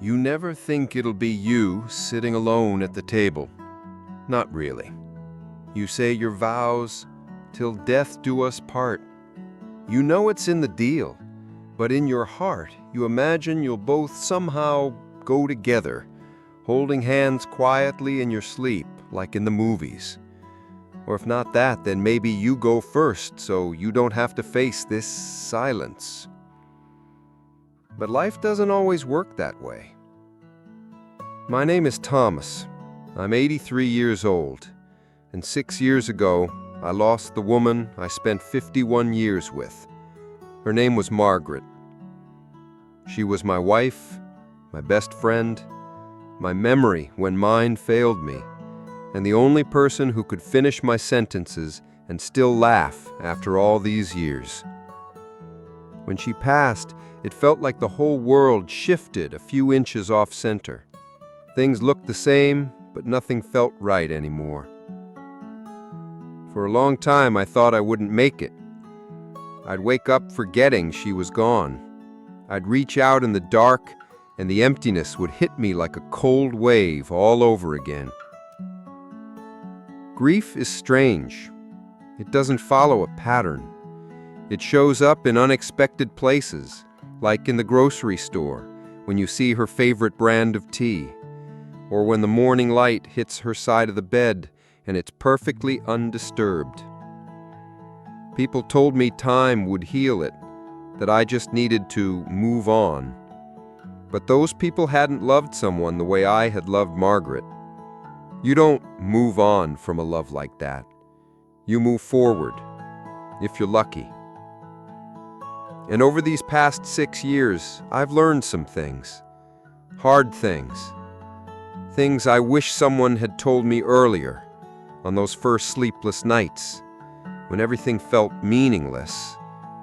You never think it'll be you sitting alone at the table. Not really. You say your vows, till death do us part. You know it's in the deal, but in your heart you imagine you'll both somehow go together, holding hands quietly in your sleep, like in the movies. Or if not that, then maybe you go first so you don't have to face this silence. But life doesn't always work that way. My name is Thomas. I'm 83 years old, and 6 years ago, I lost the woman I spent 51 years with. Her name was Margaret. She was my wife, my best friend, my memory when mine failed me, and the only person who could finish my sentences and still laugh after all these years. When she passed, it felt like the whole world shifted a few inches off center. Things looked the same, but nothing felt right anymore. For a long time, I thought I wouldn't make it. I'd wake up forgetting she was gone. I'd reach out in the dark, and the emptiness would hit me like a cold wave all over again. Grief is strange. It doesn't follow a pattern. It shows up in unexpected places, like in the grocery store, when you see her favorite brand of tea, or when the morning light hits her side of the bed and it's perfectly undisturbed. People told me time would heal it, that I just needed to move on. But those people hadn't loved someone the way I had loved Margaret. You don't move on from a love like that. You move forward, if you're lucky. And over these past 6 years, I've learned some things. Hard things. Things I wish someone had told me earlier, on those first sleepless nights, when everything felt meaningless,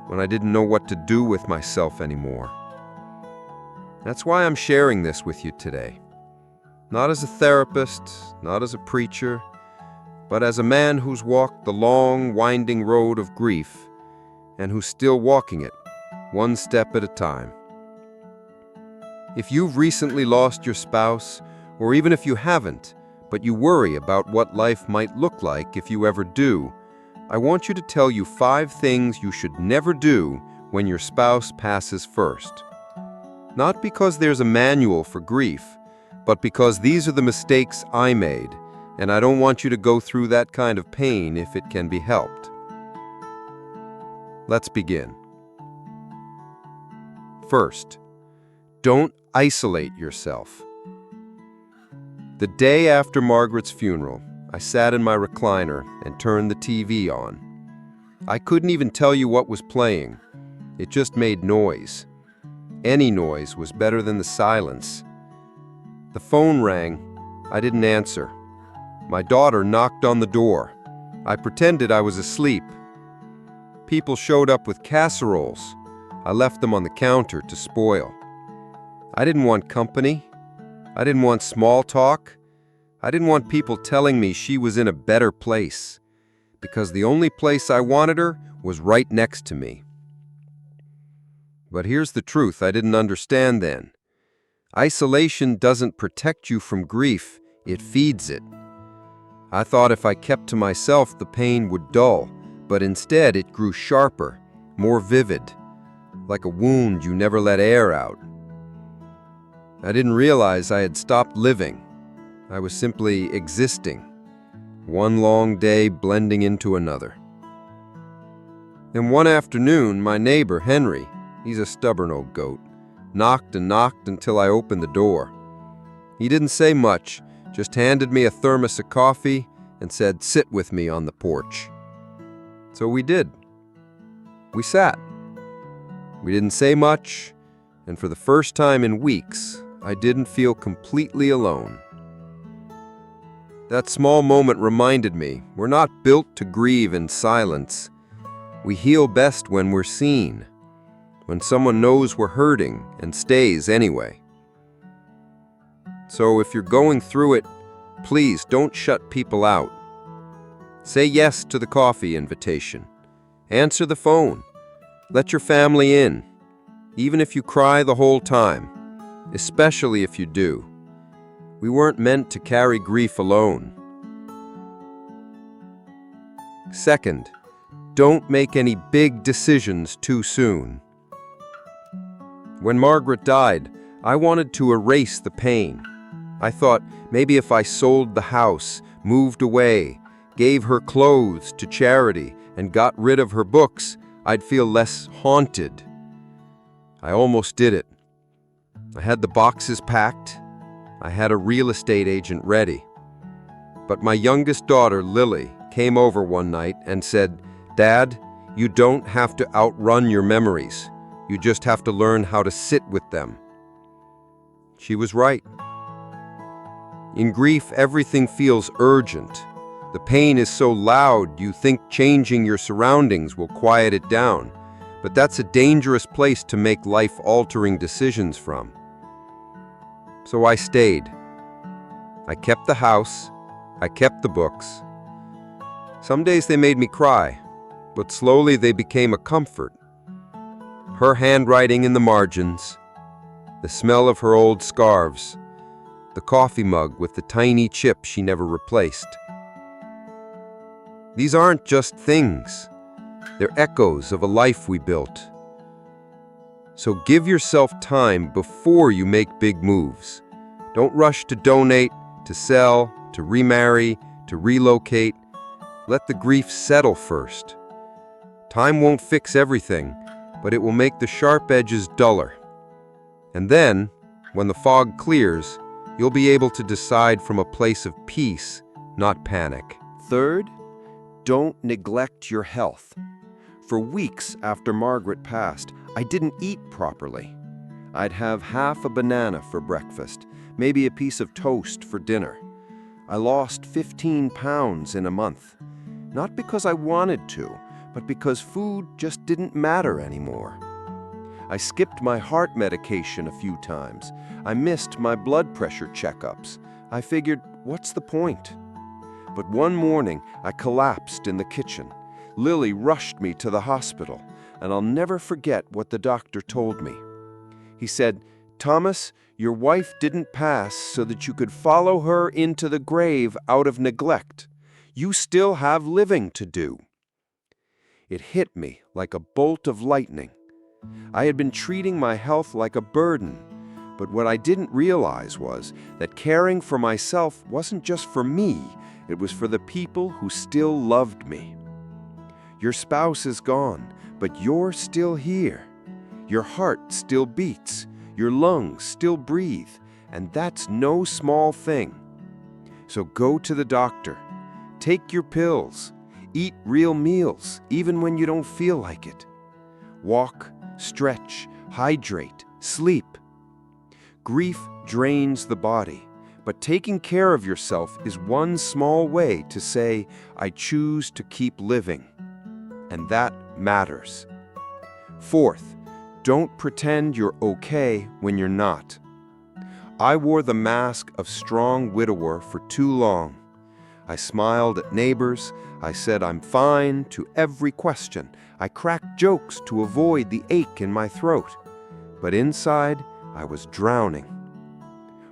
when I didn't know what to do with myself anymore. That's why I'm sharing this with you today. Not as a therapist, not as a preacher, but as a man who's walked the long, winding road of grief and who's still walking it, one step at a time. If you've recently lost your spouse, or even if you haven't, but you worry about what life might look like if you ever do, I want you to tell you 5 things you should never do when your spouse passes first. Not because there's a manual for grief, but because these are the mistakes I made, and I don't want you to go through that kind of pain if it can be helped. Let's begin. First, don't isolate yourself. The day after Margaret's funeral, I sat in my recliner and turned the TV on. I couldn't even tell you what was playing. It just made noise. Any noise was better than the silence. The phone rang. I didn't answer. My daughter knocked on the door. I pretended I was asleep. People showed up with casseroles. I left them on the counter to spoil. I didn't want company. I didn't want small talk. I didn't want people telling me she was in a better place, because the only place I wanted her was right next to me. But here's the truth I didn't understand then. Isolation doesn't protect you from grief, it feeds it. I thought if I kept to myself, the pain would dull, but instead it grew sharper, more vivid, like a wound you never let air out. I didn't realize I had stopped living. I was simply existing, one long day blending into another. And one afternoon, my neighbor, Henry, he's a stubborn old goat, knocked and knocked until I opened the door. He didn't say much, just handed me a thermos of coffee and said, "Sit with me on the porch." So we did. We sat. We didn't say much, and for the first time in weeks, I didn't feel completely alone. That small moment reminded me, we're not built to grieve in silence. We heal best when we're seen, when someone knows we're hurting and stays anyway. So if you're going through it, please don't shut people out. Say yes to the coffee invitation. Answer the phone. Let your family in, even if you cry the whole time. especially if you do. We weren't meant to carry grief alone. Second, don't make any big decisions too soon. When Margaret died, I wanted to erase the pain. I thought maybe if I sold the house, moved away, gave her clothes to charity, and got rid of her books, I'd feel less haunted. I almost did it. I had the boxes packed. I had a real estate agent ready. But my youngest daughter, Lily, came over one night and said, "Dad, you don't have to outrun your memories. You just have to learn how to sit with them." She was right. In grief, everything feels urgent. The pain is so loud you think changing your surroundings will quiet it down. But that's a dangerous place to make life-altering decisions from. So I stayed. I kept the house. I kept the books. Some days they made me cry, but slowly they became a comfort. Her handwriting in the margins, the smell of her old scarves, the coffee mug with the tiny chip she never replaced. These aren't just things. They're echoes of a life we built. So give yourself time before you make big moves. Don't rush to donate, to sell, to remarry, to relocate. Let the grief settle first. Time won't fix everything, but it will make the sharp edges duller. And then, when the fog clears, you'll be able to decide from a place of peace, not panic. Third, don't neglect your health. For weeks after Margaret passed, I didn't eat properly. I'd have half a banana for breakfast, maybe a piece of toast for dinner. I lost 15 pounds in a month. Not because I wanted to, but because food just didn't matter anymore. I skipped my heart medication a few times. I missed my blood pressure checkups. I figured, what's the point? But one morning, I collapsed in the kitchen. Lily rushed me to the hospital, and I'll never forget what the doctor told me. He said, "Thomas, your wife didn't pass so that you could follow her into the grave out of neglect. You still have living to do." It hit me like a bolt of lightning. I had been treating my health like a burden, but what I didn't realize was that caring for myself wasn't just for me, it was for the people who still loved me. Your spouse is gone, but you're still here. Your heart still beats, your lungs still breathe, and that's no small thing. So go to the doctor, take your pills, eat real meals, even when you don't feel like it. Walk, stretch, hydrate, sleep. Grief drains the body, but taking care of yourself is one small way to say, "I choose to keep living." And that matters. Fourth, don't pretend you're okay when you're not. I wore the mask of strong widower for too long. I smiled at neighbors. I said I'm fine to every question. I cracked jokes to avoid the ache in my throat. But inside, I was drowning.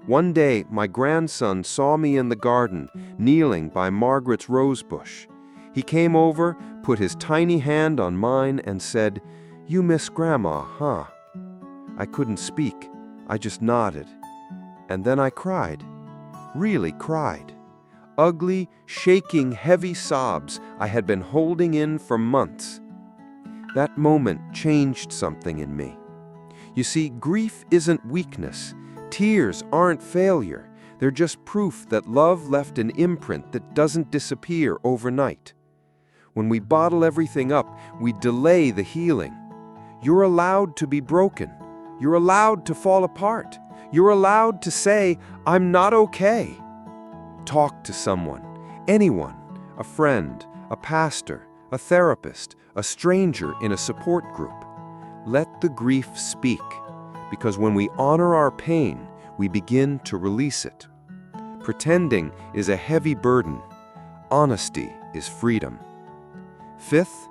One day, my grandson saw me in the garden, kneeling by Margaret's rose bush. He came over, put his tiny hand on mine, and said, "You miss Grandma, huh?" I couldn't speak. I just nodded. And then I cried. Really cried. Ugly, shaking, heavy sobs I had been holding in for months. That moment changed something in me. You see, grief isn't weakness. Tears aren't failure. They're just proof that love left an imprint that doesn't disappear overnight. When we bottle everything up, we delay the healing. You're allowed to be broken. You're allowed to fall apart. You're allowed to say, "I'm not okay." Talk to someone, anyone, a friend, a pastor, a therapist, a stranger in a support group. Let the grief speak, because when we honor our pain, we begin to release it. Pretending is a heavy burden. Honesty is freedom. Fifth,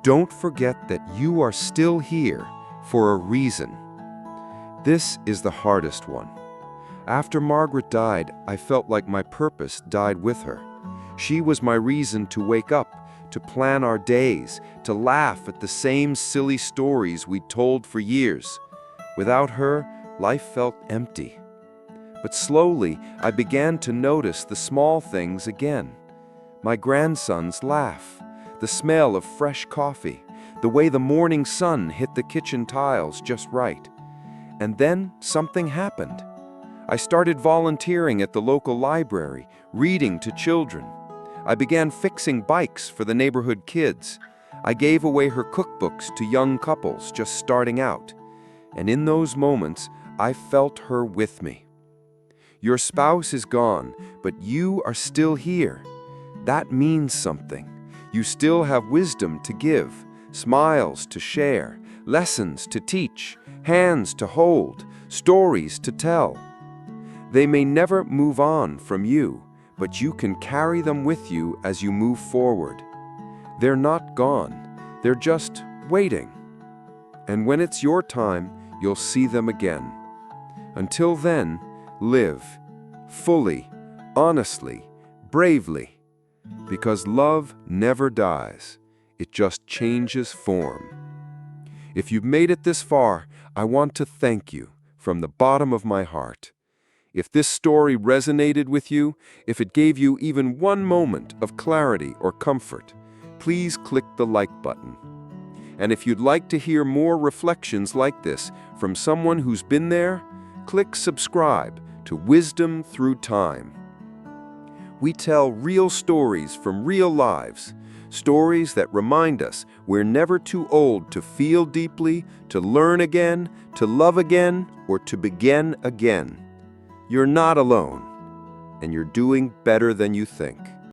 don't forget that you are still here for a reason. This is the hardest one. After Margaret died, I felt like my purpose died with her. She was my reason to wake up, to plan our days, to laugh at the same silly stories we'd told for years. Without her, life felt empty. But slowly, I began to notice the small things again. My grandson's laugh, the smell of fresh coffee, the way the morning sun hit the kitchen tiles just right. And then something happened. I started volunteering at the local library, reading to children. I began fixing bikes for the neighborhood kids. I gave away her cookbooks to young couples just starting out. And in those moments, I felt her with me. Your spouse is gone, but you are still here. That means something. You still have wisdom to give, smiles to share, lessons to teach, hands to hold, stories to tell. They may never move on from you, but you can carry them with you as you move forward. They're not gone, they're just waiting. And when it's your time, you'll see them again. Until then, live fully, honestly, bravely, because love never dies. It just changes form. If you've made it this far, I want to thank you from the bottom of my heart. If this story resonated with you, if it gave you even one moment of clarity or comfort, please click the like button. And if you'd like to hear more reflections like this from someone who's been there, click subscribe to Wisdom Through Time. We tell real stories from real lives, stories that remind us we're never too old to feel deeply, to learn again, to love again, or to begin again. You're not alone, and you're doing better than you think.